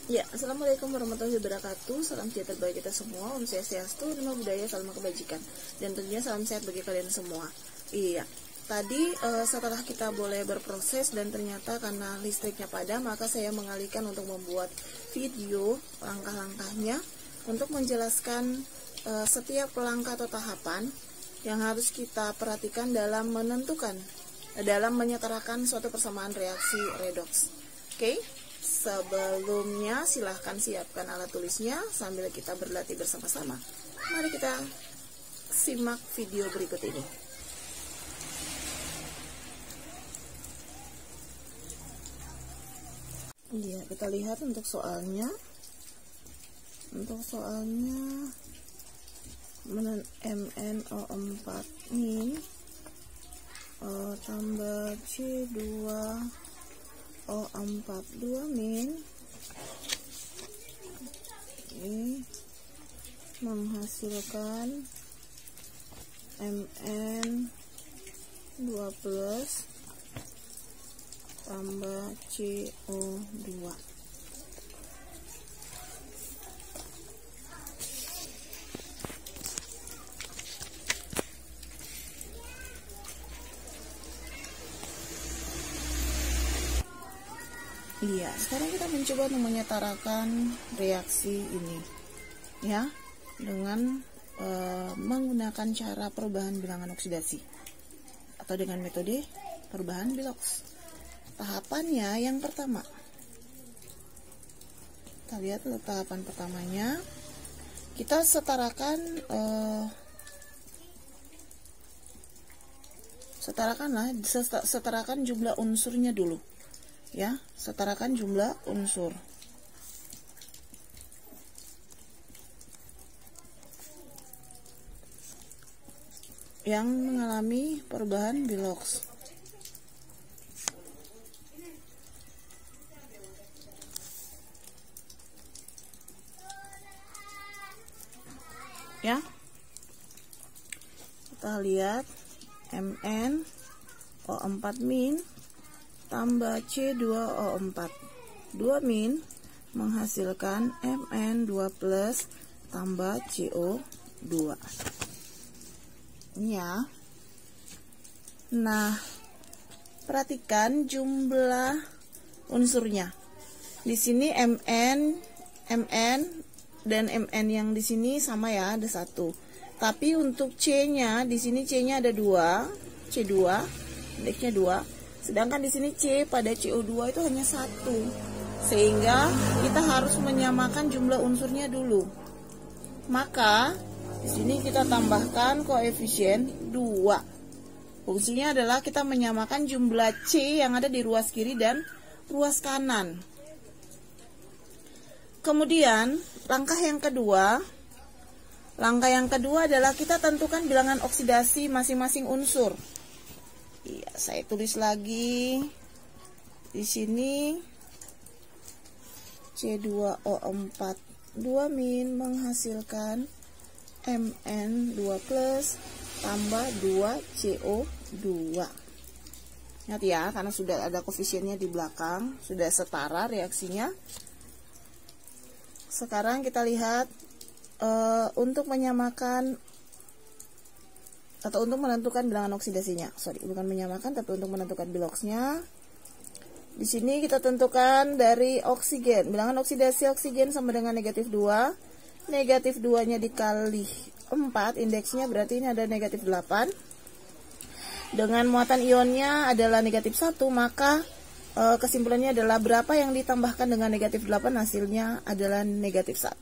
Ya, Assalamualaikum warahmatullahi wabarakatuh. Salam sejahtera bagi kita semua. Om Swastiastu, Namo Buddhaya, salam kebajikan. Dan tentunya salam sehat bagi kalian semua. Iya, tadi setelah kita boleh berproses dan ternyata karena listriknya padam, maka saya mengalihkan untuk membuat video langkah-langkahnya untuk menjelaskan setiap langkah atau tahapan yang harus kita perhatikan dalam menyetarakan suatu persamaan reaksi redoks. Oke? Sebelumnya silahkan siapkan alat tulisnya sambil kita berlatih bersama-sama. Mari kita simak video berikut ini. Iya, kita lihat untuk soalnya. Untuk soalnya MnO4 ini tambah C2 O4 2 min ini menghasilkan Mn 2 plus tambah CO2. Iya, sekarang kita mencoba untuk menyetarakan reaksi ini, ya, dengan menggunakan cara perubahan bilangan oksidasi atau dengan metode perubahan biloks. Tahapannya yang pertama, kita lihat untuk tahapan pertamanya, kita setarakan jumlah unsurnya dulu. Ya, setarakan jumlah unsur. Yang mengalami perubahan biloks. Ya. Kita lihat Mn O4 min tambah C2O4 2 min menghasilkan Mn2 plus tambah CO2. Ini ya. Nah, perhatikan jumlah unsurnya. Di sini Mn dan Mn yang di sini sama ya, ada 1. Tapi untuk C-nya, di sini C-nya ada 2, C2, indeksnya 2. Sedangkan di sini C pada CO2 itu hanya 1. Sehingga kita harus menyamakan jumlah unsurnya dulu. Maka di sini kita tambahkan koefisien 2. Fungsinya adalah kita menyamakan jumlah C yang ada di ruas kiri dan ruas kanan. Kemudian langkah yang kedua adalah kita tentukan bilangan oksidasi masing-masing unsur. Iya, saya tulis lagi di sini C2O4 2 min menghasilkan Mn2 plus tambah 2 CO2. Ingat ya, karena sudah ada koefisiennya di belakang, sudah setara reaksinya. Sekarang kita lihat untuk menyamakan atau untuk menentukan bilangan oksidasinya. Bukan menyamakan, tapi untuk menentukan biloksnya. Di sini kita tentukan dari oksigen. Bilangan oksidasi oksigen sama dengan negatif 2. Negatif 2-nya dikali 4, indeksnya berarti ini ada negatif 8. Dengan muatan ionnya adalah negatif 1, maka kesimpulannya adalah berapa yang ditambahkan dengan negatif 8 hasilnya adalah negatif 1.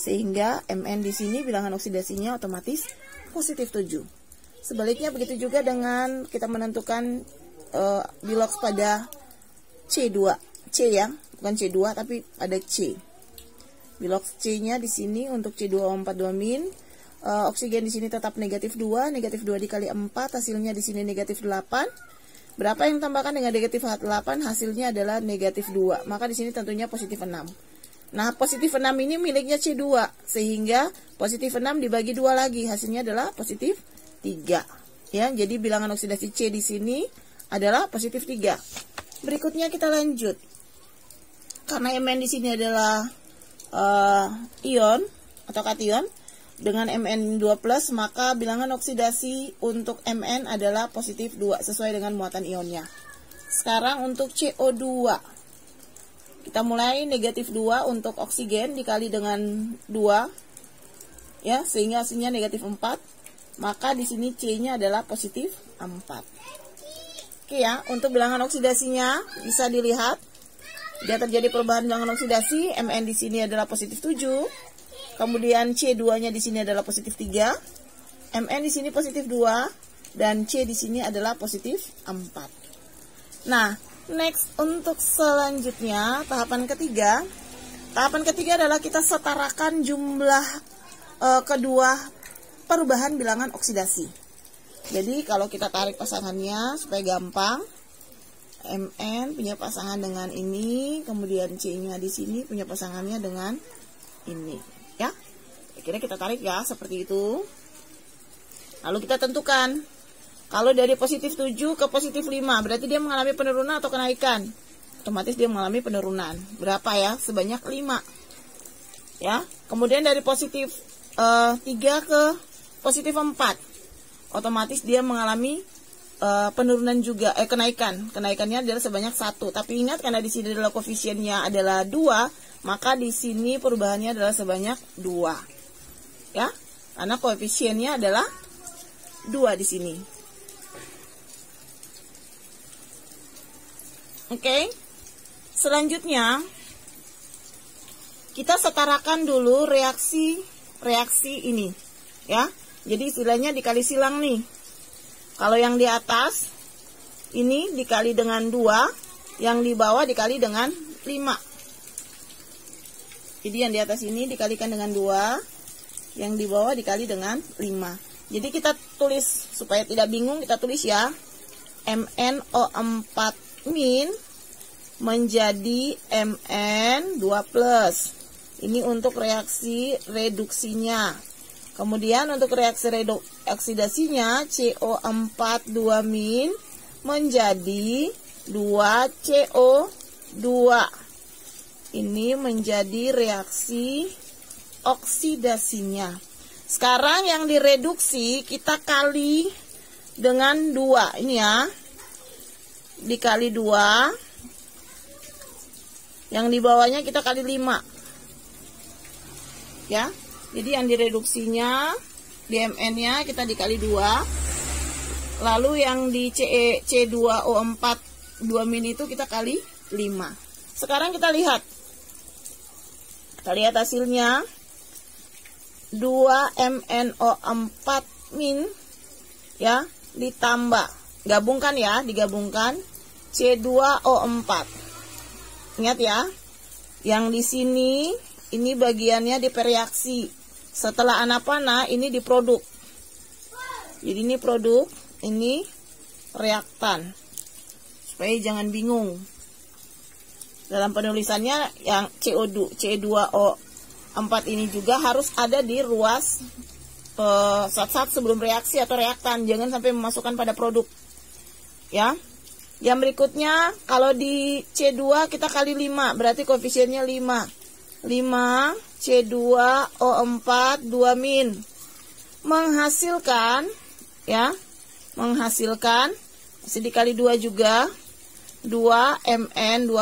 Sehingga Mn di sini bilangan oksidasinya otomatis positif 7. Sebaliknya begitu juga dengan kita menentukan biloks pada C2. C ya, bukan C2 tapi pada C. Biloks C-nya di sini untuk C2O4 2 min. Oksigen di sini tetap negatif 2. Negatif 2 dikali 4 hasilnya di sini negatif 8. Berapa yang tambahkan dengan negatif 8 hasilnya adalah negatif 2. Maka di sini tentunya positif 6. Nah, positif 6 ini miliknya C2. Sehingga positif 6 dibagi 2 lagi. Hasilnya adalah positif 3. Ya, jadi bilangan oksidasi C di sini adalah positif 3. Berikutnya kita lanjut. karena Mn di sini adalah ion atau kation dengan Mn 2+, maka bilangan oksidasi untuk Mn adalah positif 2 sesuai dengan muatan ionnya. Sekarang untuk CO2, kita mulai negatif 2 untuk oksigen dikali dengan 2 ya, sehingga hasilnya negatif 4. Maka di sini C-nya adalah positif 4. Oke ya, untuk bilangan oksidasinya bisa dilihat dia terjadi perubahan bilangan oksidasi. Mn di sini adalah positif 7. Kemudian C2-nya di sini adalah positif 3. Mn di sini positif 2 dan C di sini adalah positif 4. Nah, next untuk selanjutnya tahapan ketiga. Tahapan ketiga adalah kita setarakan jumlah kedua perubahan bilangan oksidasi. Jadi kalau kita tarik pasangannya supaya gampang, Mn punya pasangan dengan ini, kemudian C-nya di sini punya pasangannya dengan ini. Ya, akhirnya kita tarik ya seperti itu. Lalu kita tentukan kalau dari positif 7 ke positif 5 berarti dia mengalami penurunan atau kenaikan. Otomatis dia mengalami penurunan. Berapa ya? Sebanyak 5 ya. Kemudian dari positif 3 ke positif 4 otomatis dia mengalami penurunan juga, kenaikan. Kenaikannya adalah sebanyak 1. Tapi ingat karena di sini adalah koefisiennya adalah 2, maka di sini perubahannya adalah sebanyak 2. Ya, karena koefisiennya adalah 2 di sini. Oke. Selanjutnya kita setarakan dulu reaksi ini, ya. Jadi istilahnya dikali silang nih. Kalau yang di atas ini dikali dengan 2, yang di bawah dikali dengan 5. Jadi yang di atas ini dikalikan dengan 2, yang di bawah dikali dengan 5. Jadi kita tulis supaya tidak bingung, kita tulis ya. MnO4 min menjadi Mn2+. Ini untuk reaksi reduksinya. Kemudian untuk reaksi oksidasinya CO4 2 min menjadi 2CO2. Ini menjadi reaksi oksidasinya. Sekarang yang direduksi kita kali dengan 2. Ini ya. Dikali 2. Yang di bawahnya kita kali 5. Ya. Jadi yang direduksinya di Mn-nya kita dikali 2. Lalu yang di C2O4 2 min itu kita kali 5. Sekarang kita lihat. Kita lihat hasilnya. 2MnO4 min ya, ditambah, gabungkan ya, digabungkan C2O4. Ingat ya. Yang di sini ini bagiannya di pereaksi. Setelah anapana ini di produk. Jadi ini produk, ini reaktan. Supaya jangan bingung. Dalam penulisannya yang C2O4 ini juga harus ada di ruas saat-saat sebelum reaksi atau reaktan. Jangan sampai memasukkan pada produk. Ya. Yang berikutnya kalau di C2 kita kali 5, berarti koefisiennya 5. 5 C2O4 2 min menghasilkan ya, menghasilkan masih dikali 2 juga 2 Mn2+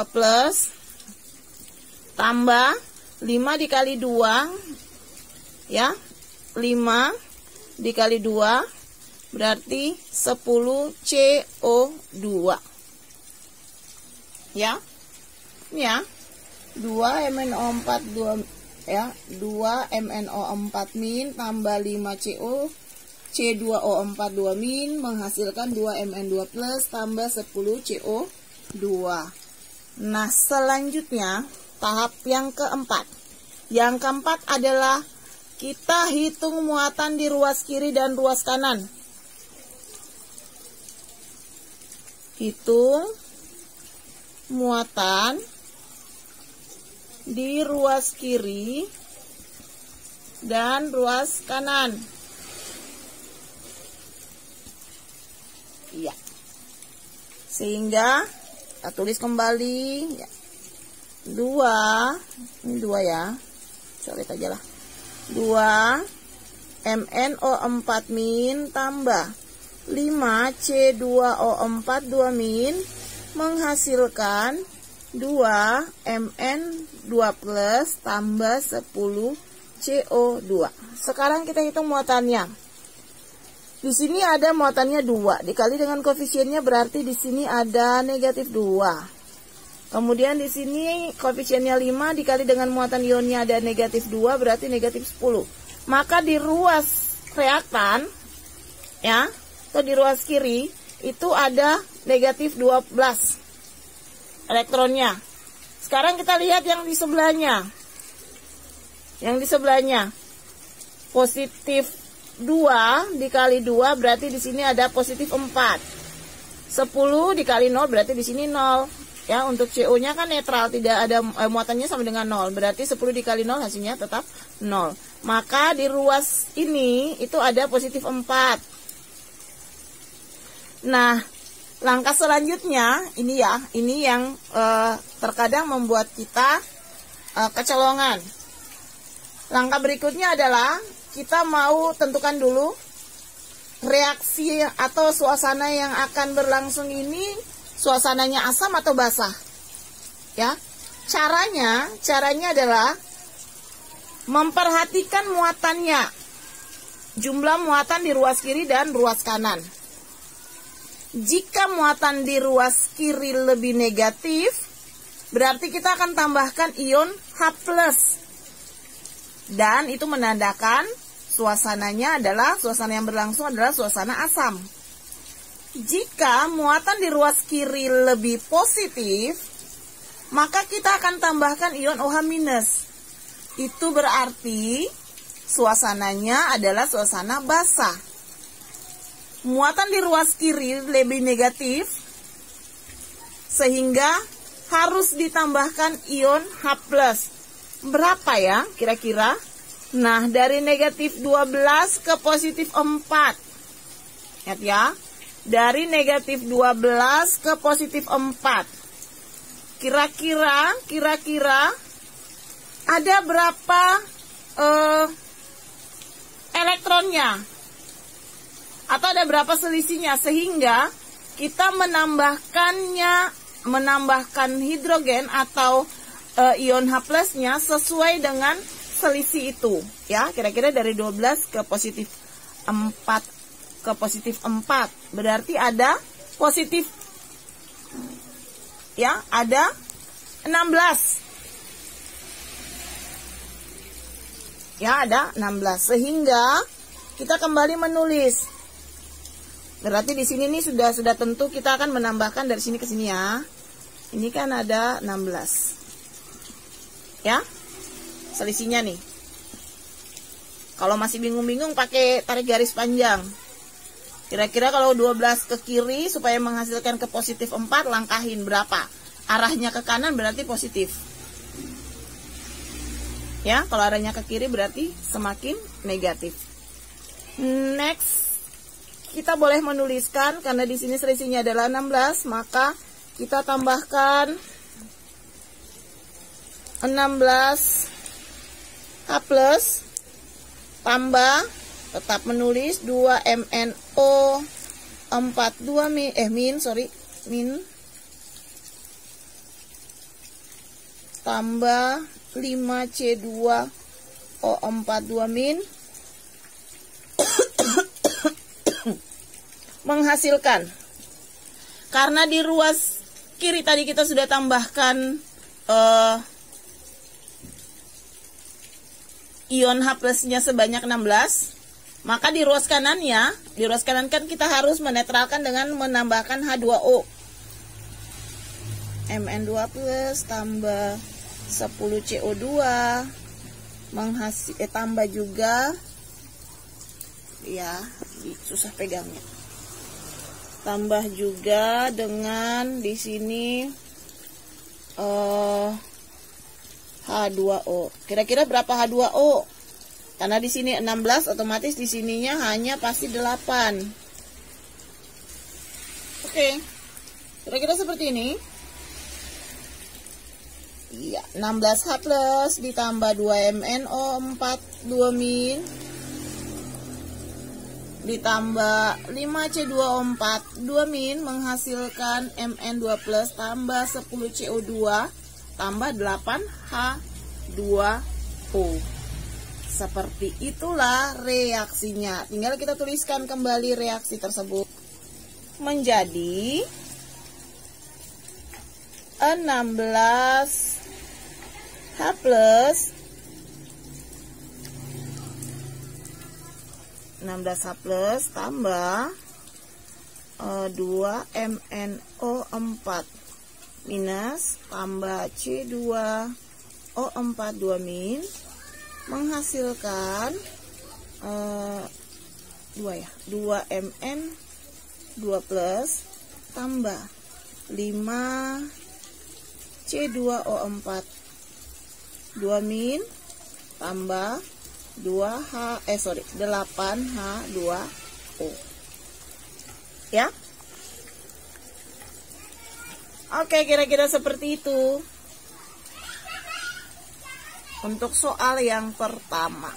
tambah 5 dikali 2 ya, 5 dikali 2 berarti 10 CO2 ya. Ini ya, 2 MnO4 2 ya, 2 MnO4 min tambah 5 C2O4 2 min menghasilkan 2 Mn2+ tambah 10 CO2. Nah, selanjutnya tahap yang keempat. Yang keempat adalah kita hitung muatan di ruas kiri dan ruas kanan. Hitung muatan di ruas kiri dan ruas kanan. Iya. Sehingga kita tulis kembali ya. 2, ini 2 ya, coret aja lah, 2 MnO4 min tambah 5 C2O4 2 min menghasilkan 2 Mn2 plus tambah 10 CO2. Sekarang kita hitung muatannya. Di sini ada muatannya 2 dikali dengan koefisiennya, berarti di sini ada negatif 2. Kemudian di sini koefisiennya 5 dikali dengan muatan ionnya ada negatif 2, berarti negatif 10. Maka di ruas reaktan ya, atau di ruas kiri itu ada negatif 12 elektronnya. Sekarang kita lihat yang di sebelahnya. Yang di sebelahnya positif 2 dikali 2 berarti di sini ada positif 4. 10 dikali 0 berarti di sini 0. Ya, untuk CO-nya kan netral, tidak ada muatannya sama dengan 0. Berarti 10 dikali 0 hasilnya tetap 0. Maka di ruas ini itu ada positif 4. Nah, langkah selanjutnya ini ya, ini yang terkadang membuat kita kecolongan. Langkah berikutnya adalah kita mau tentukan dulu reaksi atau suasana yang akan berlangsung ini, suasananya asam atau basah. Ya. Caranya adalah memperhatikan muatannya. Jumlah muatan di ruas kiri dan ruas kanan. Jika muatan di ruas kiri lebih negatif, berarti kita akan tambahkan ion H+. Dan itu menandakan suasananya adalah, suasana yang berlangsung adalah suasana asam. Jika muatan di ruas kiri lebih positif, maka kita akan tambahkan ion OH-. Itu berarti suasananya adalah suasana basah. Muatan di ruas kiri lebih negatif, sehingga harus ditambahkan ion H+. Berapa ya kira-kira? Nah, dari negatif 12 ke positif 4. Lihat ya. Dari negatif 12 ke positif 4. Kira-kira ada berapa elektronnya? Atau ada berapa selisihnya? Sehingga kita menambahkan hidrogen atau ion H+-nya sesuai dengan selisih itu. Ya, kira-kira dari 12 ke positif 4. Ke positif 4 berarti ada positif, ya, ada 16, ya, ada 16. Sehingga kita kembali menulis, berarti di sini nih sudah tentu kita akan menambahkan dari sini ke sini ya. Ini kan ada 16, ya, selisihnya nih. Kalau masih bingung-bingung pakai tarik garis panjang. Kira-kira kalau 12 ke kiri supaya menghasilkan ke positif 4, langkahin berapa? Arahnya ke kanan berarti positif. Ya, kalau arahnya ke kiri berarti semakin negatif. Next, kita boleh menuliskan karena di sini selisihnya adalah 16, maka kita tambahkan 16 H+ tambah, tetap menulis 2 MnO4 2 min tambah 5 C2O4 2 min menghasilkan, karena di ruas kiri tadi kita sudah tambahkan ion H+-nya sebanyak 16, maka di ruas kanan kan kita harus menetralkan dengan menambahkan H2O. Mn2 plus tambah 10 CO2 tambah juga, ya, susah pegangnya. Tambah juga dengan di sini H2O. Kira-kira berapa H2O? Karena di sini 16, otomatis di sininya hanya pasti 8. Oke. Kira-kira seperti ini. Iya, 16H plus ditambah 2MnO4 2min ditambah 5C2O4 2min menghasilkan Mn2 plus tambah 10CO2 tambah 8H2O. Seperti itulah reaksinya. Tinggal kita tuliskan kembali reaksi tersebut menjadi 16H plus 16H plus tambah 2MnO4 minus tambah C2O4 2min menghasilkan 2Mn2 plus tambah 5C2O4 2min tambah 8H2O. Ya. Oke, kira-kira seperti itu untuk soal yang pertama.